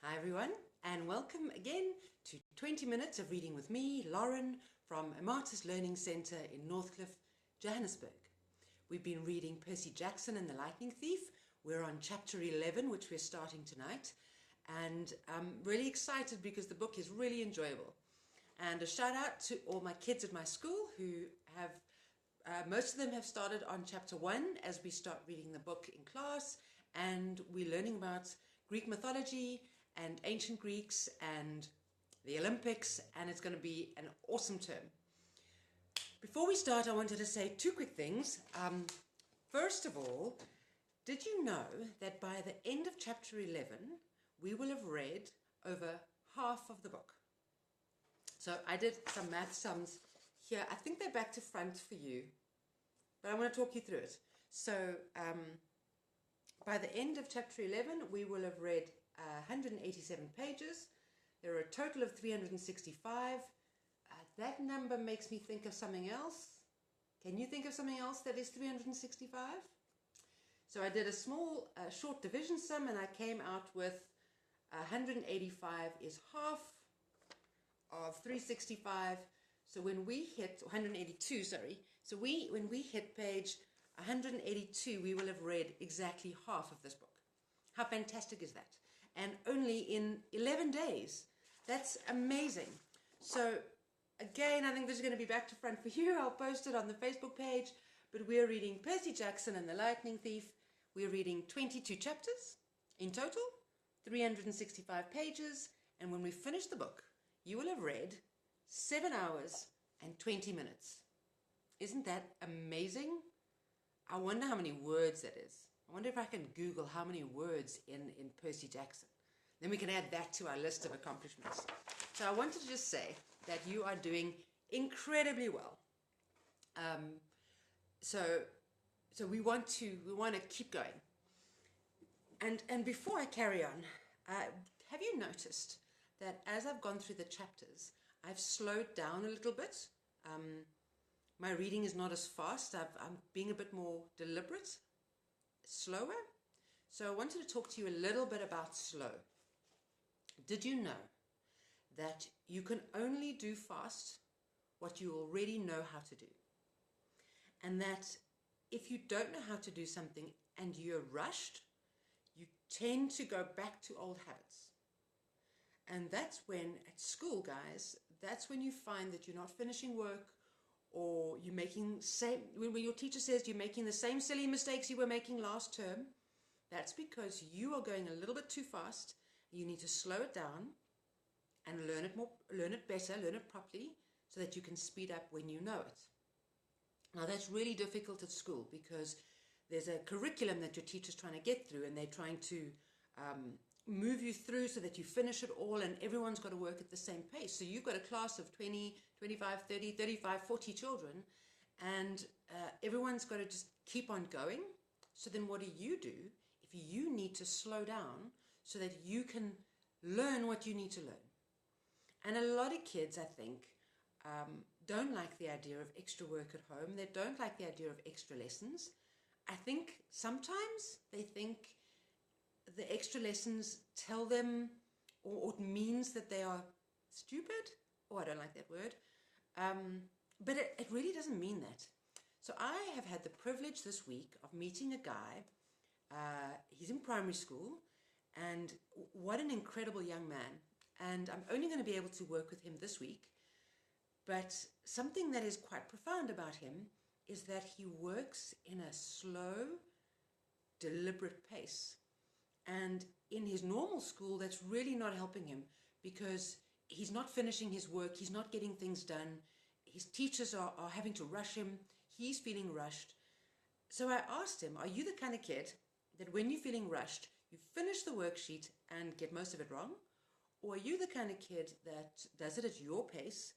Hi everyone, and welcome again to 20 minutes of reading with me, Lauren, from Amatis Learning Centre in Northcliffe, Johannesburg. We've been reading Percy Jackson and the Lightning Thief. We're on chapter 11, which we're starting tonight, and I'm really excited because the book is really enjoyable. And a shout out to all my kids at my school who have, most of them have started on chapter 1 as we start reading the book in class, and we're learning about Greek mythology and ancient Greeks and the Olympics, and it's going to be an awesome term. Before we start, I wanted to say two quick things. First of all, did you know that by the end of chapter 11, we will have read over half of the book? So I did some math sums here. I think they're back to front for you, but I want to talk you through it. So by the end of chapter 11, we will have read 187 pages. There are a total of 365. That number makes me think of something else. Can you think of something else that is 365? So I did a small short division sum, and I came out with 185 is half of 365. So when we hit 182, sorry. So when we hit page 182, we will have read exactly half of this book. How fantastic is that? And only in 11 days. That's amazing. So again, I think this is going to be back to front for you. I'll post it on the Facebook page. But we're reading Percy Jackson and the Lightning Thief. We're reading 22 chapters in total, 365 pages. And when we finish the book, you will have read 7 hours and 20 minutes. Isn't that amazing? I wonder how many words that is. I wonder if I can Google how many words in Percy Jackson. Then we can add that to our list of accomplishments. So I wanted to just say that you are doing incredibly well. So we want to keep going. And before I carry on, have you noticed that as I've gone through the chapters, I've slowed down a little bit? My reading is not as fast. I'm being a bit more deliberate, slower. So I wanted to talk to you a little bit about slow. Did you know that you can only do fast what you already know how to do? And that if you don't know how to do something and you're rushed, you tend to go back to old habits. And that's when, at school, guys, that's when you find that you're not finishing work, or you're making when your teacher says you're making the same silly mistakes you were making last term. That's because you are going a little bit too fast. You need to slow it down and learn it better, learn it properly, so that you can speed up when you know it. Now that's really difficult at school because there's a curriculum that your teacher's trying to get through, and they're trying to move you through so that you finish it all, and everyone's got to work at the same pace. So you've got a class of 20, 25, 30, 35, 40 children, and everyone's got to just keep on going. So then what do? If you need to slow down so that you can learn what you need to learn? And a lot of kids, I think, don't like the idea of extra work at home. They don't like the idea of extra lessons. I think sometimes they think the extra lessons tell them, or it means that they are stupid. Oh, I don't like that word. But it really doesn't mean that. So I have had the privilege this week of meeting a guy. He's in primary school, and what an incredible young man. And I'm only going to be able to work with him this week. But something that is quite profound about him is that he works in a slow, deliberate pace. And in his normal school, that's really not helping him because he's not finishing his work. He's not getting things done. His teachers are having to rush him. He's feeling rushed. So I asked him, are you the kind of kid that when you're feeling rushed, you finish the worksheet and get most of it wrong? Or are you the kind of kid that does it at your pace,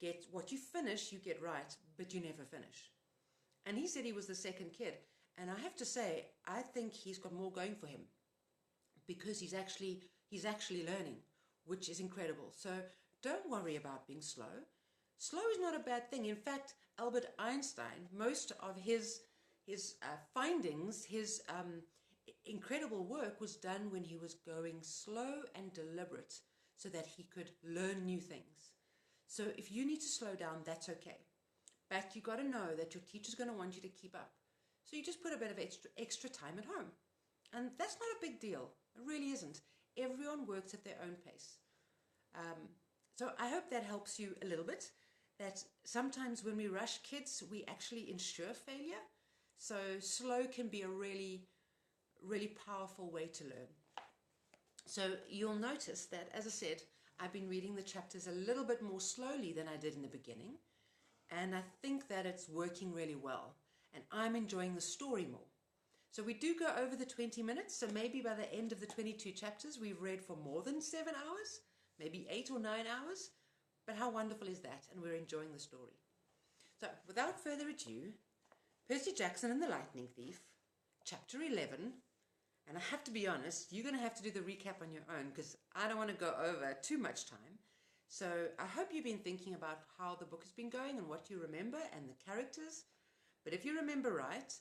get what you finish, you get right, but you never finish? And he said he was the second kid. And I have to say, I think he's got more going for him because he's actually learning, which is incredible. So don't worry about being slow. Slow is not a bad thing. In fact, Albert Einstein, most of his findings, incredible work was done when he was going slow and deliberate so that he could learn new things. So if you need to slow down, that's okay. But you got to know that your teacher's going to want you to keep up. So you just put a bit of extra time at home. And that's not a big deal. It really isn't. Everyone works at their own pace. So I hope that helps you a little bit. That sometimes when we rush kids, we actually ensure failure. So slow can be a really, really powerful way to learn. So you'll notice that, as I said, I've been reading the chapters a little bit more slowly than I did in the beginning. And I think that it's working really well. And I'm enjoying the story more. So we do go over the 20 minutes. So maybe by the end of the 22 chapters, we've read for more than 7 hours, maybe 8 or 9 hours. But how wonderful is that? And we're enjoying the story. So without further ado, Percy Jackson and the Lightning Thief, chapter 11. And I have to be honest, you're going to have to do the recap on your own because I don't want to go over too much time. So I hope you've been thinking about how the book has been going and what you remember and the characters. But if you remember right,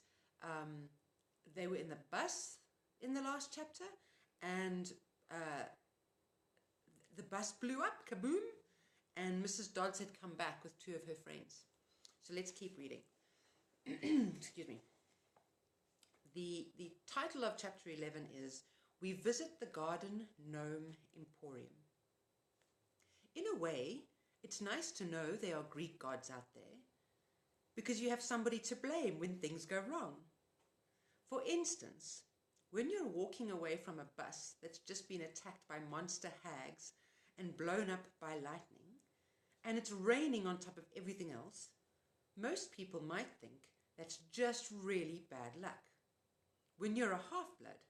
they were in the bus in the last chapter and the bus blew up, kaboom, and Mrs. Dodds had come back with 2 of her friends. So let's keep reading. Excuse me. The title of chapter 11 is We Visit the Garden Gnome Emporium. In a way, it's nice to know there are Greek gods out there because you have somebody to blame when things go wrong. For instance, when you're walking away from a bus that's just been attacked by monster hags and blown up by lightning, and it's raining on top of everything else, most people might think that's just really bad luck. When you're a half-blood,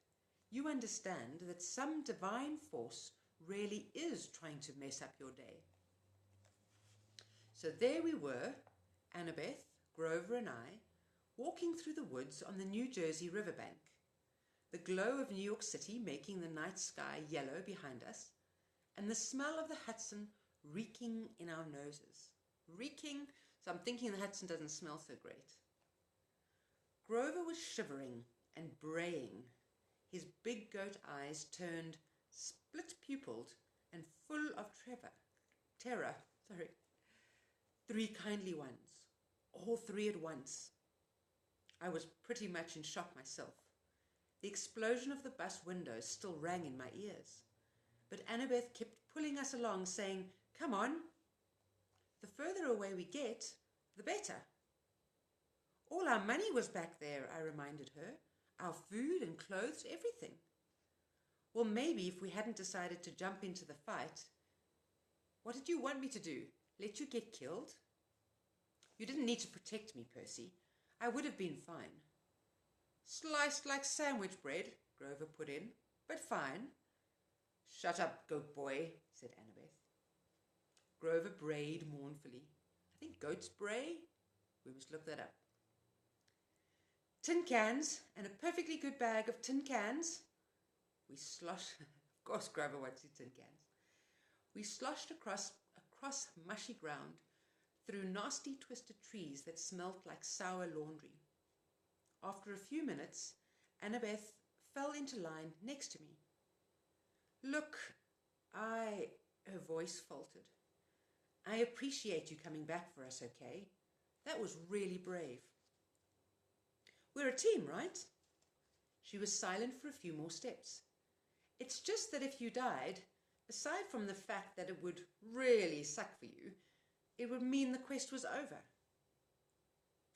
you understand that some divine force really is trying to mess up your day. So there we were, Annabeth, Grover and I, walking through the woods on the New Jersey riverbank, the glow of New York City making the night sky yellow behind us, and the smell of the Hudson reeking in our noses. Reeking, so I'm thinking the Hudson doesn't smell so great. Grover was shivering and braying, his big goat eyes turned split-pupiled and full of terror. 3 kindly ones, all 3 at once. I was pretty much in shock myself. The explosion of the bus windows still rang in my ears, but Annabeth kept pulling us along, saying, "Come on. The further away we get, the better." All our money was back there, I reminded her. Our food and clothes, everything. Well, maybe if we hadn't decided to jump into the fight. What did you want me to do? Let you get killed? You didn't need to protect me, Percy. I would have been fine. Sliced like sandwich bread, Grover put in, but fine. Shut up, goat boy, said Annabeth. Grover brayed mournfully. I think goats bray? We must look that up. Tin cans, and a perfectly good bag of tin cans. We sloshed, of course Grover wants his tin cans. We sloshed across mushy ground, through nasty twisted trees that smelt like sour laundry. After a few minutes, Annabeth fell into line next to me. Look, her voice faltered. I appreciate you coming back for us, okay? That was really brave. We're a team, right? She was silent for a few more steps. It's just that if you died, aside from the fact that it would really suck for you, it would mean the quest was over.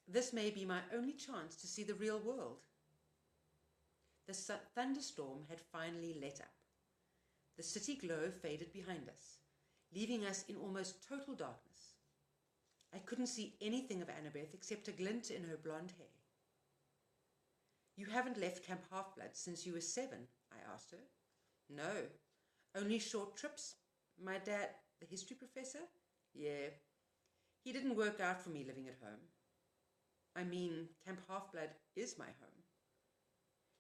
This may be my only chance to see the real world. The thunderstorm had finally let up. The city glow faded behind us, leaving us in almost total darkness. I couldn't see anything of Annabeth except a glint in her blonde hair. You haven't left Camp Half-Blood since you were 7, I asked her. No, only short trips. My dad, the history professor? Yeah, he didn't work out for me living at home. I mean, Camp Half-Blood is my home.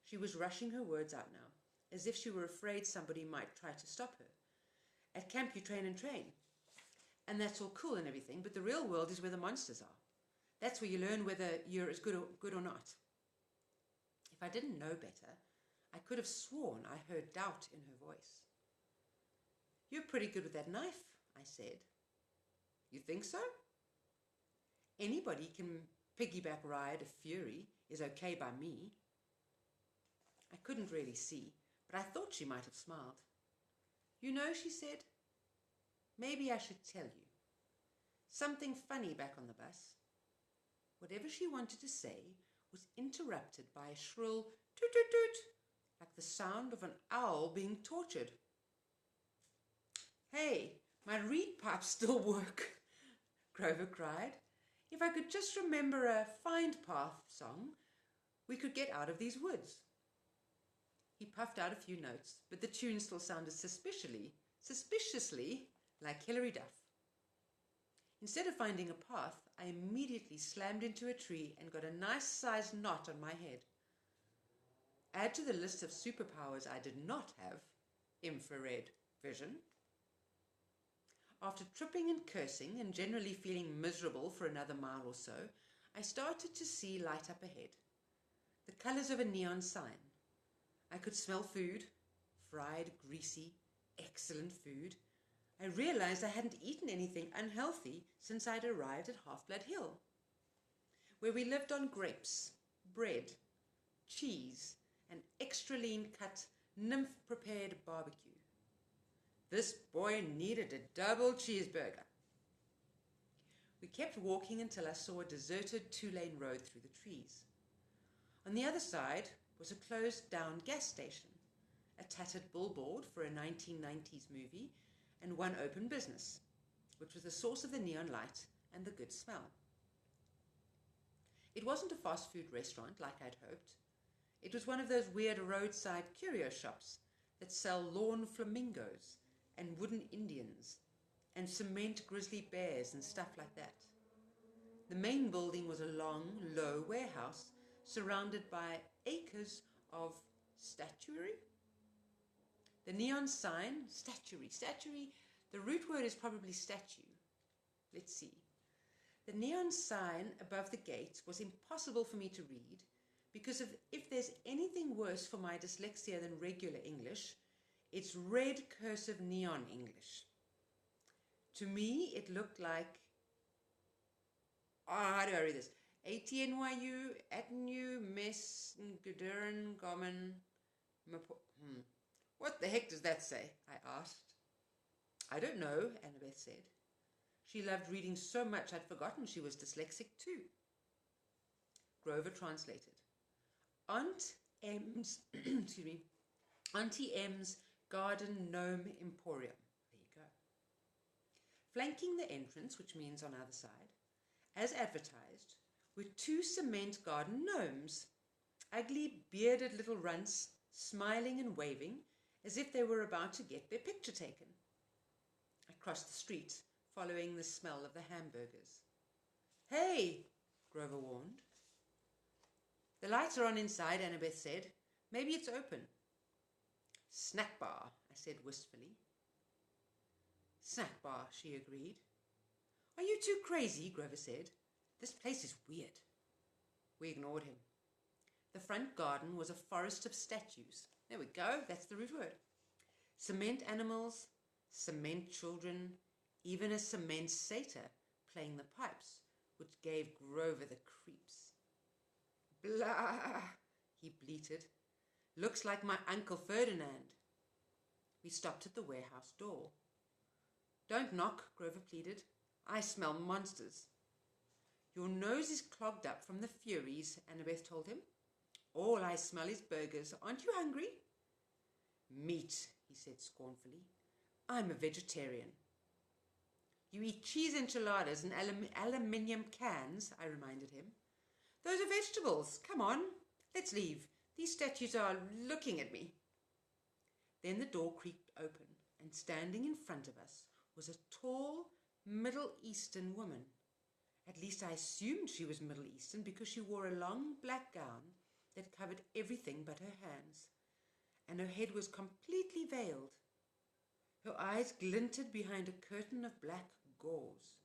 She was rushing her words out now, as if she were afraid somebody might try to stop her. At camp you train and train. And that's all cool and everything, but the real world is where the monsters are. That's where you learn whether you're as good or not. If I didn't know better, I could have sworn I heard doubt in her voice. "You're pretty good with that knife," I said. "You think so?" "Anybody can piggyback ride a fury is okay by me." I couldn't really see, but I thought she might have smiled. "You know," she said, "maybe I should tell you. Something funny back on the bus." Whatever she wanted to say was interrupted by a shrill toot toot toot, like the sound of an owl being tortured. "Hey, my reed pipes still work," Grover cried. "If I could just remember a Find Path song, we could get out of these woods." He puffed out a few notes, but the tune still sounded suspiciously like Hilary Duff. Instead of finding a path, I immediately slammed into a tree and got a nice-sized knot on my head. Add to the list of superpowers I did not have, infrared vision. After tripping and cursing and generally feeling miserable for another mile or so, I started to see light up ahead. The colors of a neon sign. I could smell food, fried, greasy, excellent food. I realized I hadn't eaten anything unhealthy since I'd arrived at Half-Blood Hill, where we lived on grapes, bread, cheese, and extra lean cut, nymph-prepared barbecue. This boy needed a double cheeseburger. We kept walking until I saw a deserted 2-lane road through the trees. On the other side was a closed-down gas station, a tattered billboard for a 1990s movie, and one open business, which was the source of the neon light and the good smell. It wasn't a fast food restaurant like I'd hoped. It was one of those weird roadside curio shops that sell lawn flamingos and wooden Indians and cement grizzly bears and stuff like that. The main building was a long, low warehouse surrounded by acres of statuary. The neon sign, statuary, the root word is probably statue. Let's see. The neon sign above the gate was impossible for me to read because if there's anything worse for my dyslexia than regular English, it's red cursive neon English. To me, it looked like, how do I read this? ATNYU, Atnu, Mes, Gudurin, Gomen, What the heck does that say? I asked. I don't know, Annabeth said. She loved reading so much I'd forgotten she was dyslexic too. Grover translated. Aunt M's, Auntie M's Garden Gnome Emporium. There you go. Flanking the entrance, which means on either side, as advertised, were 2 cement garden gnomes, ugly, bearded little runts, smiling and waving, as if they were about to get their picture taken. I crossed the street, following the smell of the hamburgers. "Hey," Grover warned. "The lights are on inside," Annabeth said. "Maybe it's open." "Snack bar," I said wistfully. "Snack bar," she agreed. "Are you too crazy?" Grover said. "This place is weird." We ignored him. The front garden was a forest of statues. There we go, that's the root word. Cement animals, cement children, even a cement satyr playing the pipes, which gave Grover the creeps. "Blah," he bleated. "Looks like my Uncle Ferdinand." We stopped at the warehouse door. "Don't knock," Grover pleaded. "I smell monsters." "Your nose is clogged up from the furies," Annabeth told him. "All I smell is burgers. Aren't you hungry?" "Meat," he said scornfully. "I'm a vegetarian." "You eat cheese enchiladas in aluminium cans," I reminded him. "Those are vegetables. Come on, let's leave. These statues are looking at me." Then the door creaked open, and standing in front of us was a tall, Middle Eastern woman. At least I assumed she was Middle Eastern because she wore a long black gown that covered everything but her hands, and her head was completely veiled. Her eyes glinted behind a curtain of black gauze.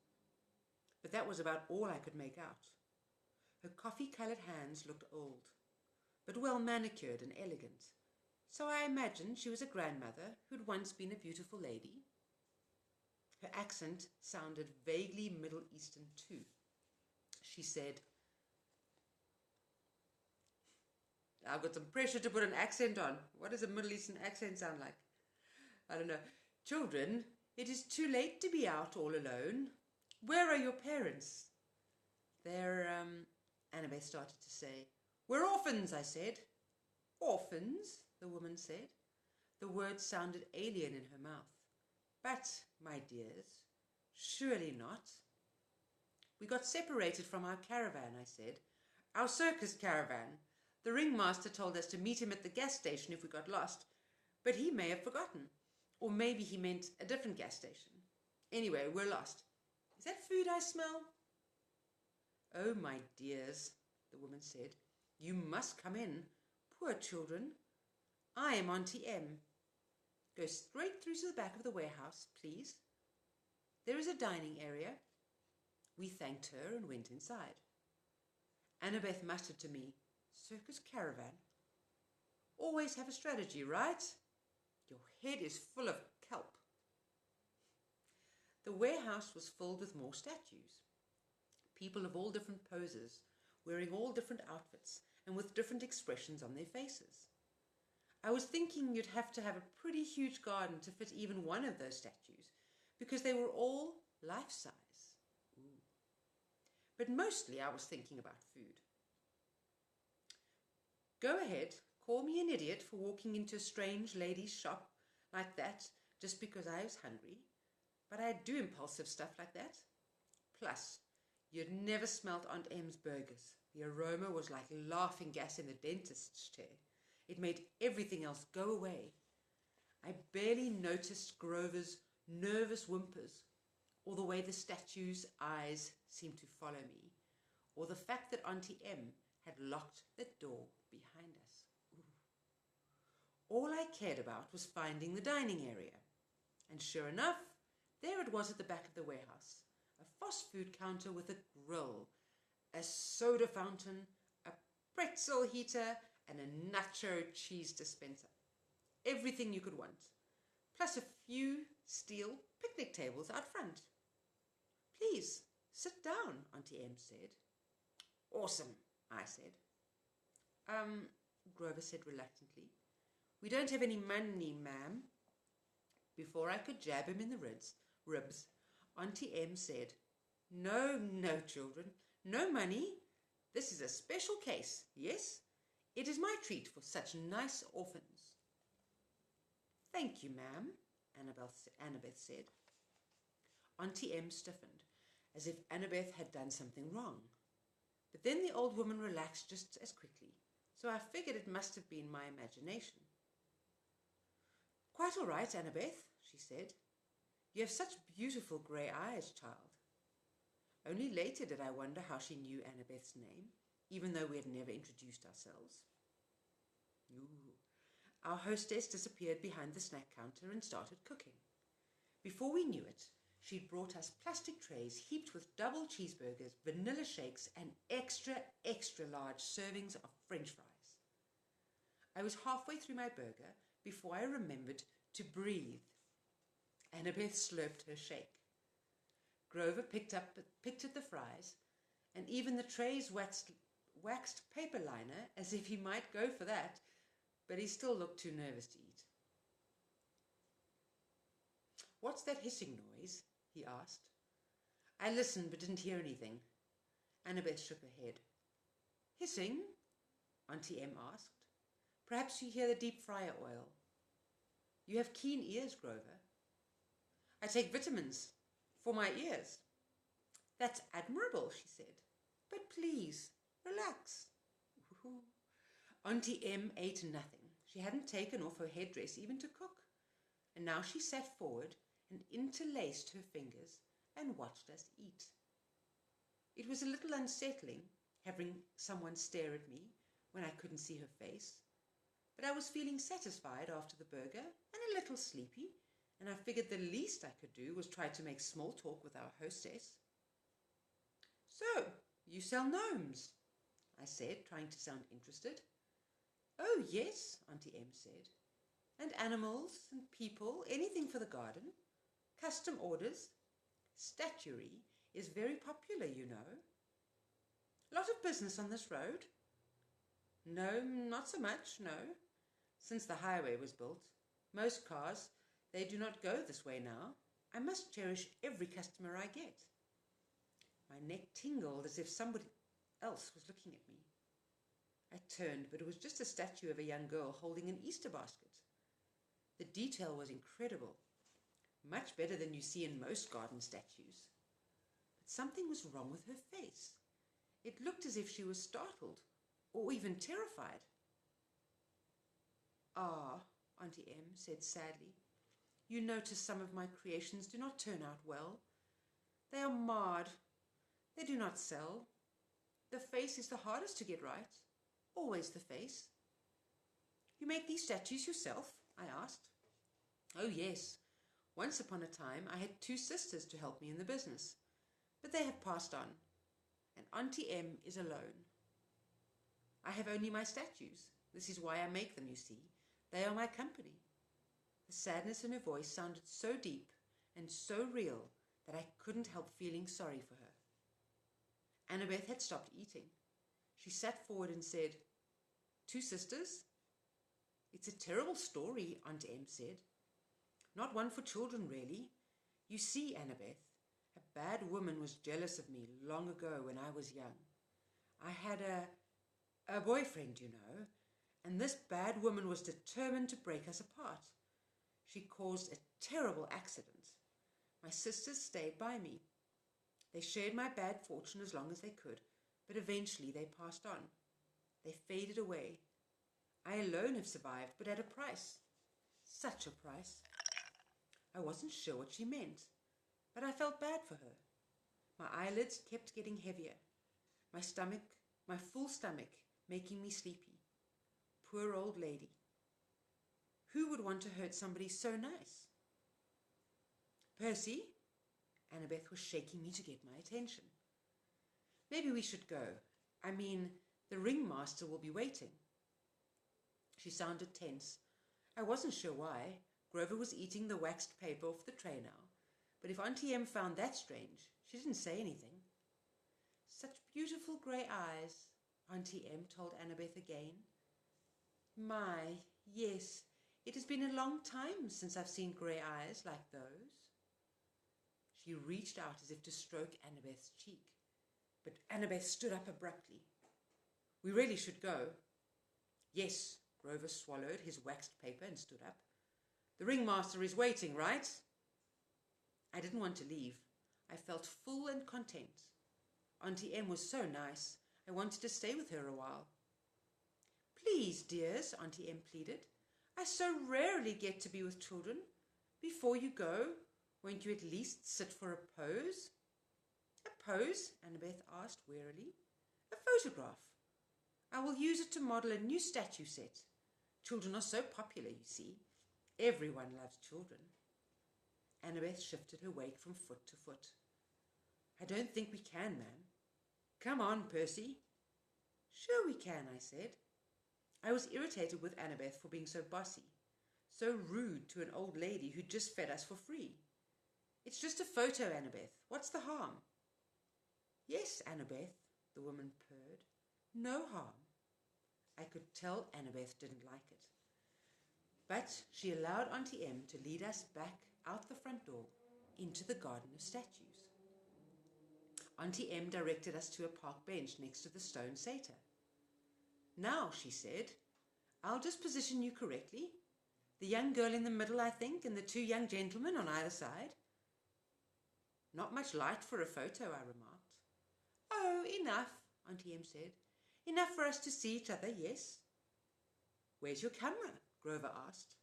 But that was about all I could make out. Her coffee-colored hands looked old, but well manicured and elegant, So I imagined she was a grandmother who'd once been a beautiful lady. Her accent sounded vaguely Middle Eastern too. She said, I've got some pressure to put an accent on. What does a Middle Eastern accent sound like? I don't know. Children, it is too late to be out all alone. Where are your parents? They're, Annabeth started to say. We're orphans, I said. Orphans, the woman said. The word sounded alien in her mouth. But, my dears, surely not. We got separated from our caravan, I said. Our circus caravan. The ringmaster told us to meet him at the gas station if we got lost, but he may have forgotten. Or maybe he meant a different gas station. Anyway, we're lost. Is that food I smell? Oh, my dears, the woman said, you must come in. Poor children. I am Auntie M. Go straight through to the back of the warehouse, please. There is a dining area. We thanked her and went inside. Annabeth muttered to me, circus caravan. Always have a strategy, right? Your head is full of kelp. The warehouse was filled with more statues. People of all different poses, wearing all different outfits and with different expressions on their faces. I was thinking you'd have to have a pretty huge garden to fit even one of those statues, because they were all life-size. But mostly I was thinking about food. Go ahead, call me an idiot for walking into a strange lady's shop like that just because I was hungry, but I do impulsive stuff like that. Plus, you'd never smelt Aunt M's burgers. The aroma was like laughing gas in the dentist's chair. It made everything else go away. I barely noticed Grover's nervous whimpers, or the way the statue's eyes seemed to follow me, or the fact that Auntie M had locked the door behind us. Ooh. All I cared about was finding the dining area. And sure enough, there it was at the back of the warehouse. A fast food counter with a grill, a soda fountain, a pretzel heater, and a nacho cheese dispenser. Everything you could want, plus a few steel picnic tables out front. Please, sit down, Auntie M said. Awesome, I said. Grover said reluctantly. We don't have any money, ma'am. Before I could jab him in the ribs, Auntie M said, No, children, no money. This is a special case, yes? It is my treat for such nice orphans. Thank you, ma'am, Annabeth said. Auntie M stiffened, as if Annabeth had done something wrong. But then the old woman relaxed just as quickly, so I figured it must have been my imagination. Quite all right, Annabeth, she said. You have such beautiful grey eyes, child. Only later did I wonder how she knew Annabeth's name, even though we had never introduced ourselves. Ooh. Our hostess disappeared behind the snack counter and started cooking. Before we knew it, she'd brought us plastic trays heaped with double cheeseburgers, vanilla shakes, and extra large servings of French fries. I was halfway through my burger before I remembered to breathe. Annabeth slurped her shake. Grover picked at the fries, and even the tray's waxed paper liner, as if he might go for that, but he still looked too nervous to eat. What's that hissing noise? He asked. I listened but didn't hear anything. Annabeth shook her head. Hissing? Auntie M asked. Perhaps you hear the deep fryer oil. You have keen ears, Grover. I take vitamins for my ears. That's admirable, she said. But please, relax. Ooh. Auntie M ate nothing. She hadn't taken off her headdress even to cook. And now she sat forward and interlaced her fingers and watched us eat. It was a little unsettling having someone stare at me when I couldn't see her face, but I was feeling satisfied after the burger and a little sleepy, and I figured the least I could do was try to make small talk with our hostess. So, you sell gnomes? I said, trying to sound interested. Oh, yes, Auntie M said. And animals and people, anything for the garden. Custom orders. Statuary is very popular, you know. Lot of business on this road? No, not so much, no. Since the highway was built, most cars, they do not go this way now. I must cherish every customer I get. My neck tingled as if somebody else was looking at me. I turned, but it was just a statue of a young girl holding an Easter basket. The detail was incredible, much better than you see in most garden statues. But something was wrong with her face. It looked as if she was startled, or even terrified. Ah, Auntie Em said sadly, you notice some of my creations do not turn out well. They are marred. They do not sell. The face is the hardest to get right. Always the face. You make these statues yourself? I asked. Oh, yes. Once upon a time, I had 2 sisters to help me in the business, but they have passed on, and Auntie Em is alone. I have only my statues. This is why I make them, you see. They are my company. The sadness in her voice sounded so deep and so real that I couldn't help feeling sorry for her. Annabeth had stopped eating. She sat forward and said, 2 sisters? It's a terrible story, Aunt Em said. Not one for children, really. You see, Annabeth, a bad woman was jealous of me long ago when I was young. I had a boyfriend, you know, and this bad woman was determined to break us apart. She caused a terrible accident. My sisters stayed by me. They shared my bad fortune as long as they could, but eventually they passed on. They faded away. I alone have survived, but at a price. Such a price. I wasn't sure what she meant, but I felt bad for her. My eyelids kept getting heavier. My full stomach, making me sleepy. Poor old lady. Who would want to hurt somebody so nice? Percy? Annabeth was shaking me to get my attention. Maybe we should go. I mean, the ringmaster will be waiting. She sounded tense. I wasn't sure why. Grover was eating the waxed paper off the tray now, but if Auntie Em found that strange, she didn't say anything. Such beautiful grey eyes, Auntie Em told Annabeth again. My, yes, it has been a long time since I've seen grey eyes like those. She reached out as if to stroke Annabeth's cheek, but Annabeth stood up abruptly. We really should go. Yes, Grover swallowed his waxed paper and stood up. The ringmaster is waiting, right? I didn't want to leave. I felt full and content. Auntie Em was so nice. I wanted to stay with her a while. Please, dears, Auntie Em pleaded. I so rarely get to be with children. Before you go, won't you at least sit for a pose? A pose? Annabeth asked wearily. A photograph. I will use it to model a new statue set. Children are so popular, you see. Everyone loves children. Annabeth shifted her weight from foot to foot. I don't think we can, ma'am. Come on, Percy. Sure we can, I said. I was irritated with Annabeth for being so bossy, so rude to an old lady who just fed us for free. It's just a photo, Annabeth. What's the harm? Yes, Annabeth, the woman purred. No harm. I could tell Annabeth didn't like it. But she allowed Auntie Em to lead us back out the front door into the garden of statues. Auntie Em directed us to a park bench next to the stone satyr. Now, she said, I'll just position you correctly. The young girl in the middle, I think, and the 2 young gentlemen on either side. Not much light for a photo, I remarked. Oh, enough, Auntie Em said. Enough for us to see each other, yes. Where's your camera? Grover asked.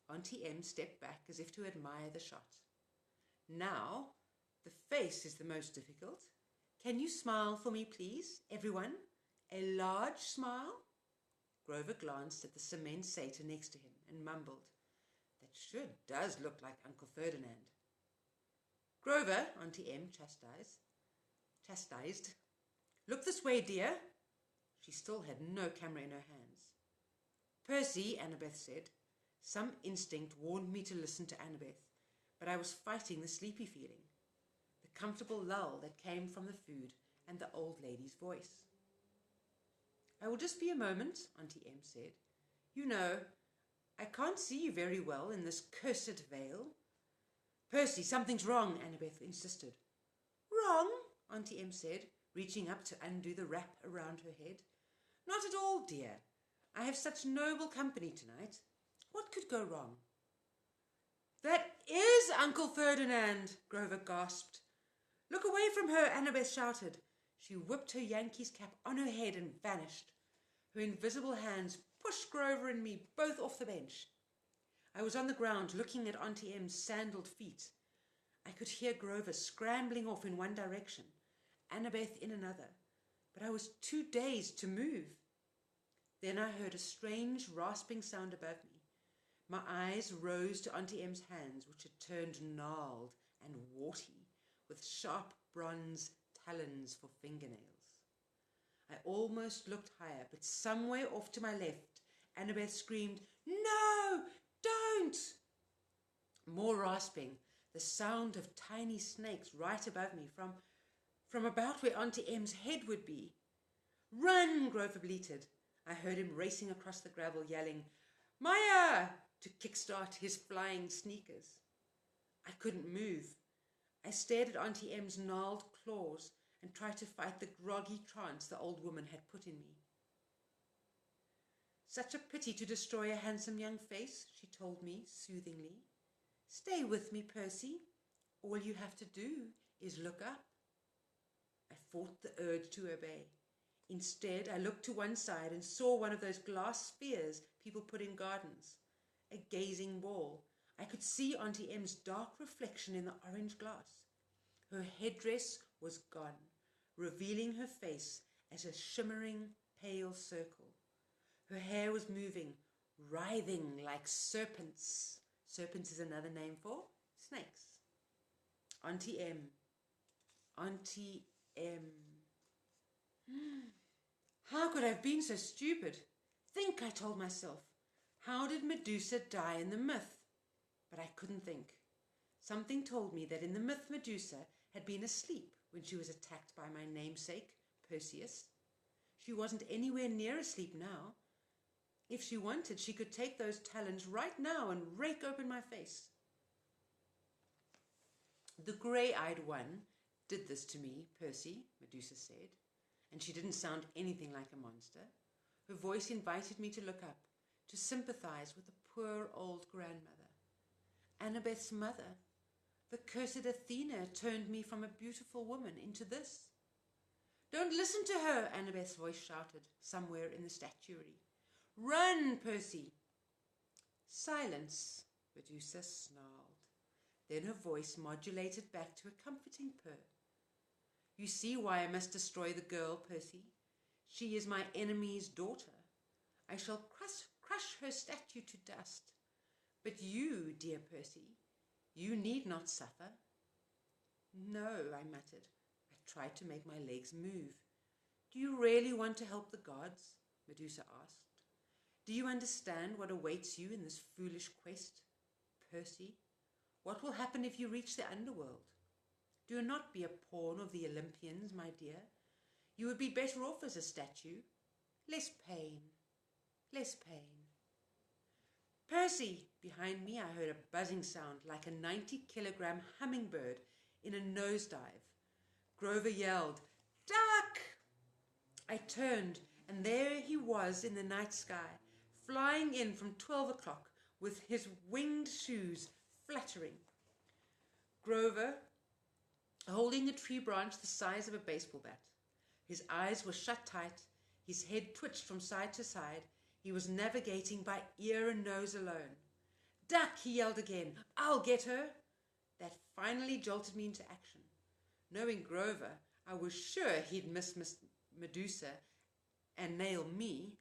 Auntie Em stepped back as if to admire the shot. Now, the face is the most difficult. Can you smile for me, please, everyone? A large smile? Grover glanced at the cement satyr next to him and mumbled, That sure does look like Uncle Ferdinand. Grover, Auntie Em chastised. Look this way, dear. She still had no camera in her hands. Percy, Annabeth said, Some instinct warned me to listen to Annabeth, but I was fighting the sleepy feeling, the comfortable lull that came from the food and the old lady's voice. "I will just be a moment," Auntie Em said. "You know, I can't see you very well in this cursed veil." "Percy, something's wrong," Annabeth insisted. "Wrong?" Auntie Em said, reaching up to undo the wrap around her head. "Not at all, dear. I have such noble company tonight. What could go wrong?" "That is Uncle Ferdinand," Grover gasped. "Look away from her," Annabeth shouted. She whipped her Yankee's cap on her head and vanished. Her invisible hands pushed Grover and me both off the bench. I was on the ground looking at Auntie Em's sandaled feet. I could hear Grover scrambling off in one direction, Annabeth in another, but I was too dazed to move. Then I heard a strange rasping sound above me. My eyes rose to Auntie Em's hands, which had turned gnarled and warty, with sharp bronze talons for fingernails. I almost looked higher, but somewhere off to my left, Annabeth screamed, "No, don't!" More rasping, the sound of tiny snakes right above me, from about where Auntie Em's head would be. "Run!" Grover bleated. I heard him racing across the gravel, yelling, "Maya!" to kickstart his flying sneakers. I couldn't move. I stared at Auntie Em's gnarled claws and tried to fight the groggy trance the old woman had put in me. "Such a pity to destroy a handsome young face," she told me soothingly. "Stay with me, Percy. All you have to do is look up." I fought the urge to obey. Instead, I looked to one side and saw one of those glass spheres people put in gardens, a gazing wall. I could see Auntie Em's dark reflection in the orange glass. Her headdress was gone, revealing her face as a shimmering pale circle. Her hair was moving, writhing like serpents. Serpents is another name for snakes. Auntie Em. Auntie Em. How could I have been so stupid? Think, I told myself. How did Medusa die in the myth? But I couldn't think. Something told me that in the myth Medusa had been asleep when she was attacked by my namesake, Perseus. She wasn't anywhere near asleep now. If she wanted, she could take those talons right now and rake open my face. "The grey-eyed one did this to me, Percy," Medusa said, and she didn't sound anything like a monster. Her voice invited me to look up, to sympathize with the poor old grandmother. Annabeth's mother, the cursed Athena, turned me from a beautiful woman into this. "Don't listen to her," Annabeth's voice shouted somewhere in the statuary. "Run, Percy!" "Silence," Medusa snarled. Then her voice modulated back to a comforting purr. "You see why I must destroy the girl, Percy. She is my enemy's daughter. I shall crush her statue to dust. But you, dear Percy, you need not suffer." "No," I muttered. I tried to make my legs move. "Do you really want to help the gods?" Medusa asked. "Do you understand what awaits you in this foolish quest? Percy, what will happen if you reach the underworld? Do not be a pawn of the Olympians, my dear. You would be better off as a statue. Less pain, less pain." "Percy!" Behind me I heard a buzzing sound like a 90-kilogram hummingbird in a nosedive. Grover yelled, "Duck!" I turned, and there he was in the night sky, flying in from 12 o'clock with his winged shoes fluttering. Grover, holding a tree branch the size of a baseball bat. His eyes were shut tight, his head twitched from side to side. He was navigating by ear and nose alone. "Duck!" he yelled again. "I'll get her!" That finally jolted me into action. Knowing Grover, I was sure he'd miss Miss Medusa and nail me.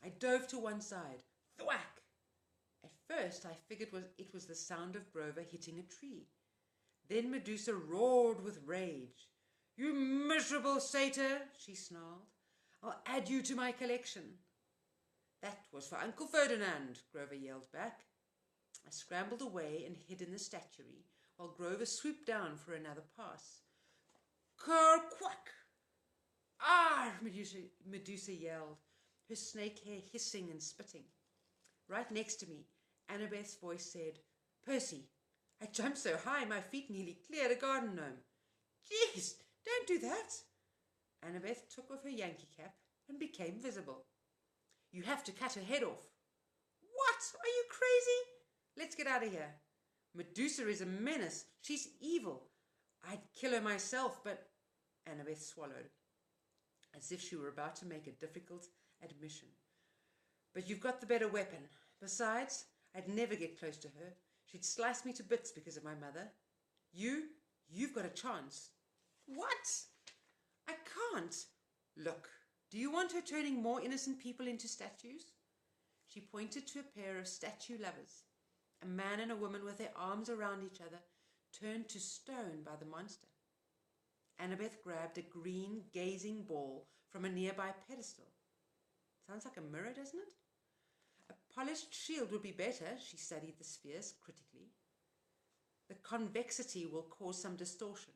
I dove to one side. Thwack! At first I figured it was the sound of Grover hitting a tree. Then Medusa roared with rage. "You miserable satyr," she snarled. "I'll add you to my collection." That was for Uncle Ferdinand, Grover yelled back. I scrambled away and hid in the statuary, while Grover swooped down for another pass. Ker-quack! Ah! Medusa yelled, her snake hair hissing and spitting. Right next to me, Annabeth's voice said, Percy. I jumped so high my feet nearly cleared a garden gnome. Jeez, don't do that. Annabeth took off her Yankee cap and became visible. You have to cut her head off. What? Are you crazy? Let's get out of here. Medusa is a menace. She's evil. I'd kill her myself, but... Annabeth swallowed, as if she were about to make a difficult admission. But you've got the better weapon. Besides, I'd never get close to her. She'd slice me to bits because of my mother. You've got a chance. What? I can't. Look, do you want her turning more innocent people into statues? She pointed to a pair of statue lovers, a man and a woman with their arms around each other, turned to stone by the monster. Annabeth grabbed a green gazing ball from a nearby pedestal. Sounds like a mirror, doesn't it? A polished shield would be better, she studied the spheres critically. The convexity will cause some distortion.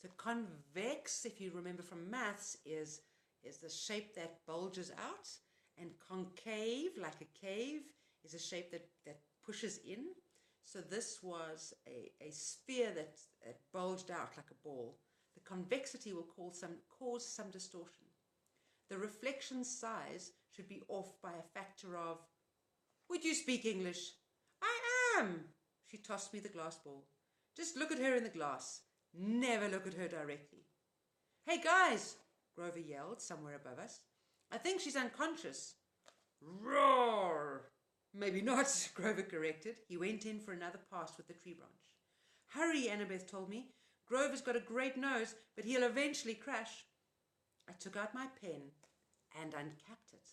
So convex, if you remember from maths, is the shape that bulges out, and concave, like a cave, is a shape that pushes in. So this was a sphere that bulged out like a ball. The convexity will cause some distortion. The reflection size should be off by a factor of... Would you speak English? I am! She tossed me the glass ball. Just look at her in the glass. Never look at her directly. Hey guys, Grover yelled somewhere above us. I think she's unconscious. Roar! Maybe not, Grover corrected. He went in for another pass with the tree branch. Hurry, Annabeth told me. Grover's got a great nose, but he'll eventually crash. I took out my pen and uncapped it.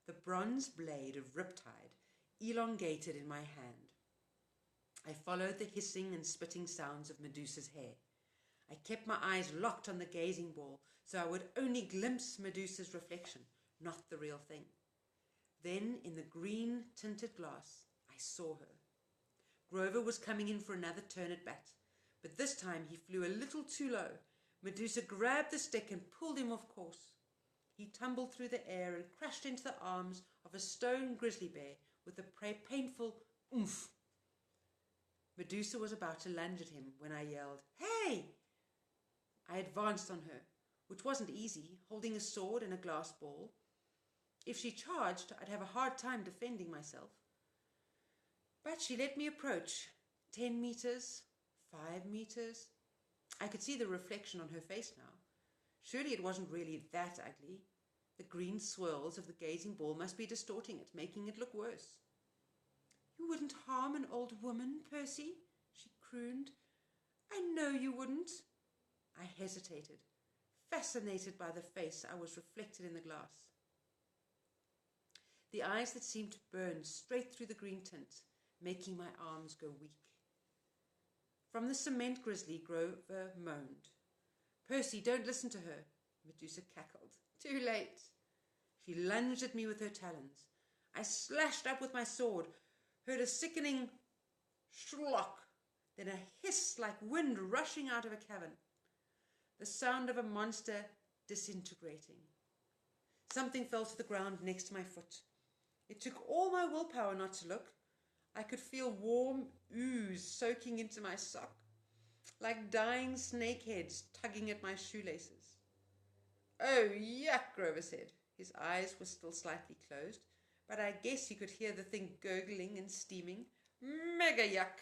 The bronze blade of Riptide elongated in my hand. I followed the hissing and spitting sounds of Medusa's hair. I kept my eyes locked on the gazing ball, so I would only glimpse Medusa's reflection, not the real thing. Then, in the green-tinted glass, I saw her. Grover was coming in for another turn at bat, but this time he flew a little too low. Medusa grabbed the stick and pulled him off course. He tumbled through the air and crashed into the arms of a stone grizzly bear with a painful oomph. Medusa was about to lunge at him when I yelled, Hey! I advanced on her, which wasn't easy, holding a sword and a glass ball. If she charged, I'd have a hard time defending myself. But she let me approach. 10 meters, 5 meters. I could see the reflection on her face now. Surely it wasn't really that ugly. The green swirls of the gazing ball must be distorting it, making it look worse. You wouldn't harm an old woman, Percy, she crooned. I know you wouldn't. I hesitated, fascinated by the face I was reflected in the glass. The eyes that seemed to burn straight through the green tint, making my arms go weak. From the cement grizzly, Grover moaned. Percy, don't listen to her, Medusa cackled. Too late. She lunged at me with her talons. I slashed up with my sword, heard a sickening schlock, then a hiss like wind rushing out of a cavern. The sound of a monster disintegrating. Something fell to the ground next to my foot. It took all my willpower not to look. I could feel warm ooze soaking into my sock, like dying snakeheads tugging at my shoelaces. Oh, yuck, Grover said. His eyes were still slightly closed, but I guess you could hear the thing gurgling and steaming. Mega yuck.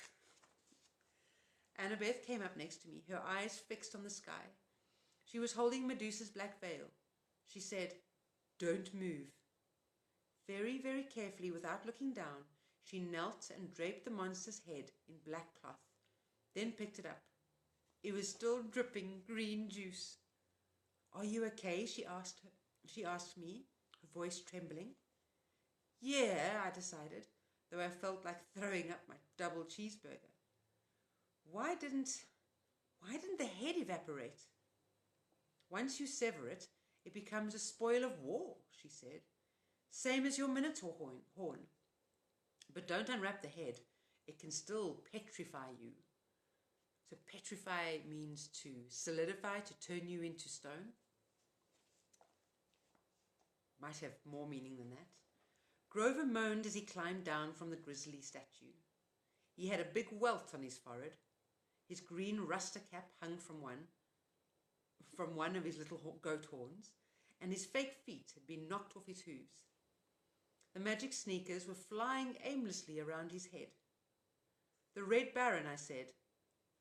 Annabeth came up next to me, her eyes fixed on the sky. She was holding Medusa's black veil. She said, Don't move. Very, very carefully, without looking down, she knelt and draped the monster's head in black cloth, then picked it up. It was still dripping green juice. Are you okay? She asked me, her voice trembling. Yeah, I decided, though I felt like throwing up my double cheeseburger. Why didn't the head evaporate? Once you sever it, It becomes a spoil of war, she said. Same as your minotaur horn. But don't unwrap the head. It can still petrify you. So petrify means to solidify, to turn you into stone. Might have more meaning than that. Grover moaned as he climbed down from the grisly statue. He had a big welt on his forehead. His green rasta cap hung from one of his little goat horns, and his fake feet had been knocked off his hooves. The magic sneakers were flying aimlessly around his head. The Red Baron, I said.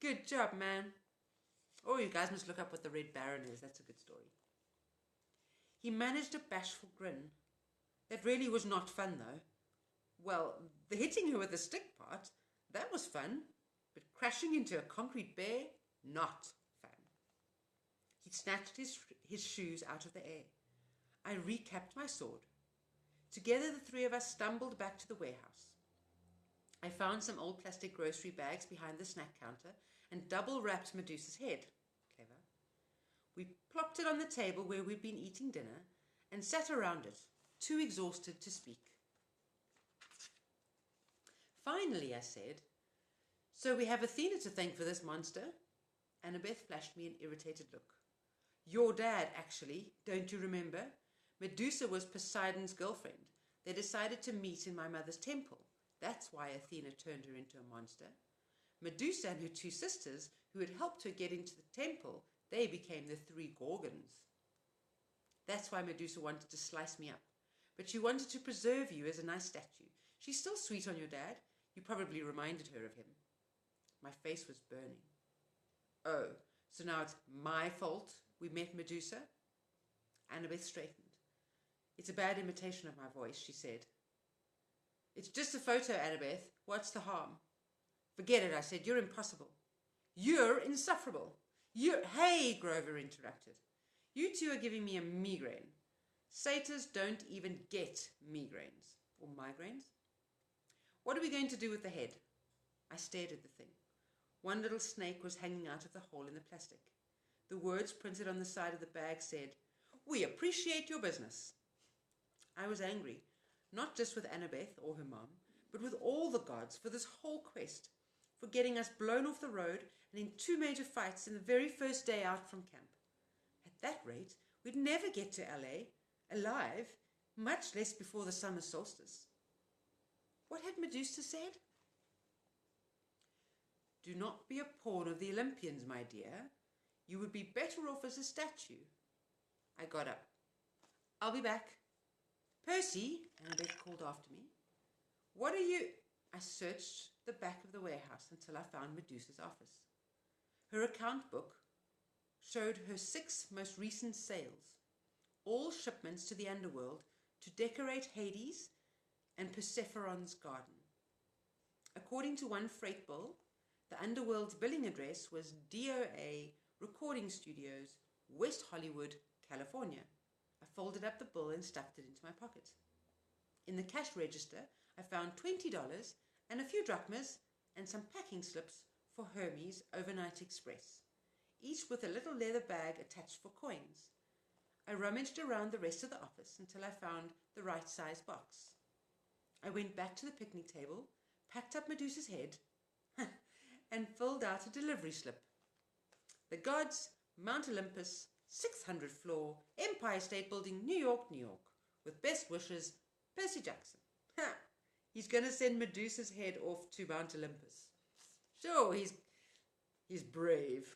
Good job, man. Oh, you guys must look up what the Red Baron is. That's a good story. He managed a bashful grin. That really was not fun, though. Well, the hitting her with the stick part, that was fun, but crashing into a concrete bear, not fun. He snatched his shoes out of the air. I recapped my sword. Together, the three of us stumbled back to the warehouse. I found some old plastic grocery bags behind the snack counter and double-wrapped Medusa's head. Clever. We plopped it on the table where we'd been eating dinner and sat around it, too exhausted to speak. Finally, I said, so we have Athena to thank for this monster? Annabeth flashed me an irritated look. Your dad, actually, don't you remember? Medusa was Poseidon's girlfriend. They decided to meet in my mother's temple. That's why Athena turned her into a monster. Medusa and her two sisters, who had helped her get into the temple, they became the three Gorgons. That's why Medusa wanted to slice me up. But she wanted to preserve you as a nice statue. She's still sweet on your dad. You probably reminded her of him. My face was burning. Oh, so now it's my fault we met Medusa? Annabeth straightened. It's a bad imitation of my voice, she said. It's just a photo, Annabeth. What's the harm? Forget it, I said. You're impossible. You're insufferable. Hey, Grover interrupted. You two are giving me a migraine. Satyrs don't even get migraines. Or migraines? What are we going to do with the head? I stared at the thing. One little snake was hanging out of the hole in the plastic. The words printed on the side of the bag said, "We appreciate your business." I was angry, not just with Annabeth or her mum, but with all the gods for this whole quest, for getting us blown off the road and in 2 major fights in the very first day out from camp. At that rate, we'd never get to LA alive, much less before the summer solstice. What had Medusa said? Do not be a pawn of the Olympians, my dear. You would be better off as a statue. I got up. I'll be back. Percy, Annabeth called after me. What are you... I searched the back of the warehouse until I found Medusa's office. Her account book showed her 6 most recent sales, all shipments to the underworld to decorate Hades and Persephone's garden. According to one freight bill, the underworld's billing address was DOA Recording Studios, West Hollywood, California. I folded up the bill and stuffed it into my pocket. In the cash register, I found $20 and a few drachmas and some packing slips for Hermes Overnight Express, each with a little leather bag attached for coins. I rummaged around the rest of the office until I found the right size box. I went back to the picnic table, packed up Medusa's head, and filled out a delivery slip. The gods, Mount Olympus, 600th floor, Empire State Building, New York, New York. With best wishes, Percy Jackson. Ha! He's going to send Medusa's head off to Mount Olympus. Sure, he's brave.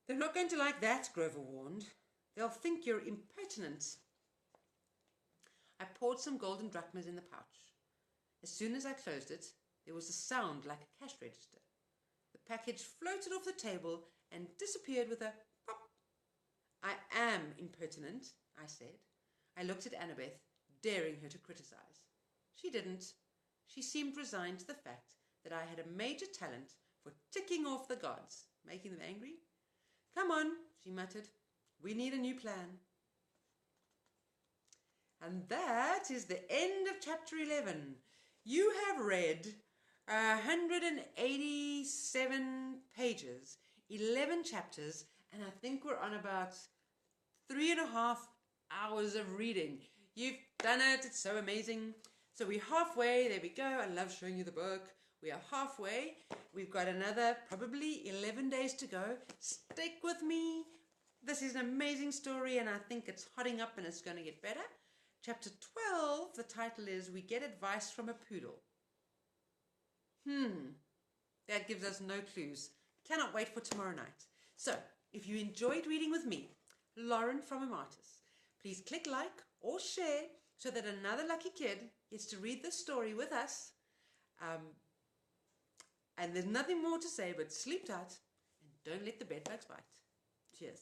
They're not going to like that, Grover warned. They'll think you're impertinent. I poured some golden drachmas in the pouch. As soon as I closed it, there was a sound like a cash register. The package floated off the table and disappeared with a pop. I am impertinent, I said. I looked at Annabeth, daring her to criticize. She didn't. She seemed resigned to the fact that I had a major talent for ticking off the gods, making them angry. Come on, she muttered. We need a new plan. And that is the end of chapter 11. You have read 187 pages, 11 chapters, and I think we're on about 3.5 hours of reading. You've done it. It's so amazing. So we're halfway. There we go. I love showing you the book. We are halfway. We've got another probably 11 days to go. Stick with me. This is an amazing story, and I think it's hotting up and it's going to get better. Chapter 12, the title is We Get Advice from a Poodle. That gives us no clues. Cannot wait for tomorrow night. So, if you enjoyed reading with me, Lauren from Amatis, please click like or share so that another lucky kid gets to read this story with us. And there's nothing more to say but sleep tight and don't let the bedbugs bite. Cheers.